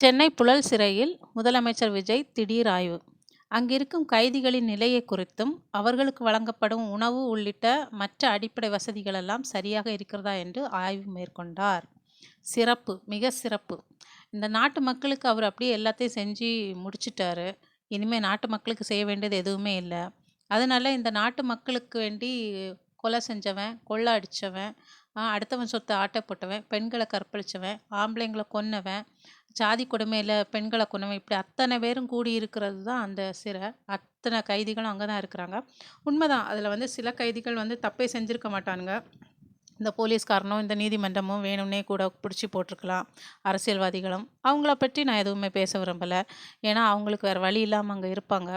சென்னை புழல் சிறையில் முதலமைச்சர் விஜய் திடீர் ஆய்வு. அங்கிருக்கும் கைதிகளின் நிலையை குறித்தும், அவர்களுக்கு வழங்கப்படும் உணவு உள்ளிட்ட மற்ற அடிப்படை வசதிகள் எல்லாம் சரியாக இருக்கிறதா என்று ஆய்வு மேற்கொண்டார். சிறப்பு, மிக சிறப்பு. இந்த நாட்டு மக்களுக்கு அவர் அப்படியே எல்லாத்தையும் செஞ்சு முடிச்சிட்டாரு. இனிமே நாட்டு மக்களுக்கு செய்ய வேண்டியது எதுவுமே இல்ல. அதனால இந்த நாட்டு மக்களுக்கு வேண்டி கொலை செஞ்சவன், கொள்ளை அடிச்சவன், அடுத்தவன் சொத்த ஆட்டை போட்டவன், பெண்கள கற்பழிச்சவன், ஆம்பளைங்கள கொன்னவன், சாதி கொடுமையில பெண்கள கொன்னவன், இப்படி அத்தனை பேரும் கூடி இருக்கிறது தான் அந்த சிறை. அத்தனை கைதிகளும் அங்க தான் இருக்கிறாங்க. உண்மதான். அதில வந்து சில கைதிகள் வந்து தப்பே செஞ்சிருக்க மாட்டானுங்க. இந்த போலீஸ்காரனும், இந்த நீதிமன்றமும் வேணும்னே கூட பிடிச்சி போட்டிருக்கலாம். அரசியல்வாதிகளும். அவங்கள பற்றி நான் எதுவுமே பேச விரும்பல. ஏன்னா, அவங்களுக்கு வேற வழி இல்லாம அங்க இருப்பாங்க.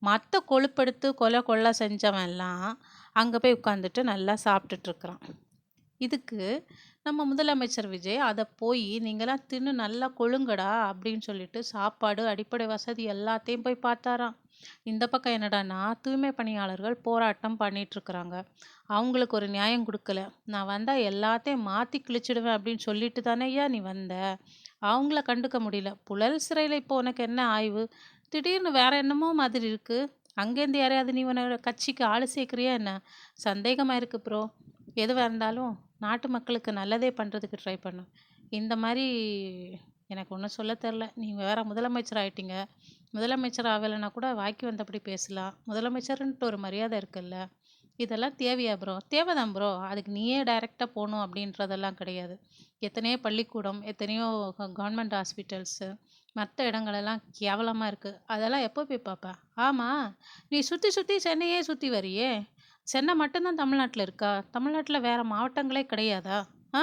மத்த கொழுப்பெடுத்து கொலை, கொள்ளை செஞ்சவன்லாம் அங்க போய் உட்காந்துட்டு நல்லா சாப்பிட்டுட்டு இருக்கிறான். இதுக்கு நம்ம முதலமைச்சர் விஜய் அத போயி நீங்கலாம் தின்னு நல்லா கொழுங்கடா அப்படின்னு சொல்லிட்டு சாப்பாடு, அடிப்படை வசதி எல்லாத்தையும் போய் பார்த்தாராம். இந்த பக்கம் என்னடான்னா, தூய்மை பணியாளர்கள் போராட்டம் பண்ணிட்டு இருக்கிறாங்க. அவங்களுக்கு ஒரு நியாயம் குடுக்கல. நான் வந்தா எல்லாத்தையும் மாத்தி கிழிச்சிடுவேன் அப்படின்னு சொல்லிட்டு தானேய்யா நீ வந்த. அவங்கள கண்டுக்க முடியல. புழல் சிறையில இப்போ உனக்கு என்ன ஆய்வு? திடீர்னு வேற என்னமோ மாதிரி இருக்கு. அங்கேருந்து யாரையாவது நீ உன்னோட கட்சிக்கு ஆளு சேர்க்கிறியா என்ன? சந்தேகமா இருக்கு ப்ரோ. எதுவா இருந்தாலும் நாட்டு மக்களுக்கு நல்லதே பண்றதுக்கு ட்ரை பண்ணு. இந்த மாரி எனக்கு ஒண்ணும் சொல்ல தெரியல. நீங்க வேற முதலமைச்சர் ஆயிட்டீங்க. முதலமைச்சர் ஆகலைன்னா கூட வாய்க்கு வந்தபடி பேசலாம். முதலமைச்சர்ன்ட்டு ஒரு மரியாதை இருக்குல்ல. இதெல்லாம் தேவையா ப்ரோ? தேவைதான் ப்ரோ. அதுக்கு நீயே டைரக்ட்டா போணும் அப்படின்றதெல்லாம் கிடையாது. எத்தனையோ பள்ளிக்கூடம், எத்தனையோ கவர்மெண்ட் ஹாஸ்பிட்டல்ஸு, மத்த இடங்களெல்லாம் கேவலமா இருக்கு. அதெல்லாம் எப்போ போய் பார்ப்ப? ஆமா, நீ சுத்தி சுத்தி சென்னையே சுத்தி வரியே! சென்னை மட்டும் தான் தமிழ்நாட்டுல இருக்கா? தமிழ்நாட்டுல வேற மாவட்டங்களே கிடையாதா? ஆ?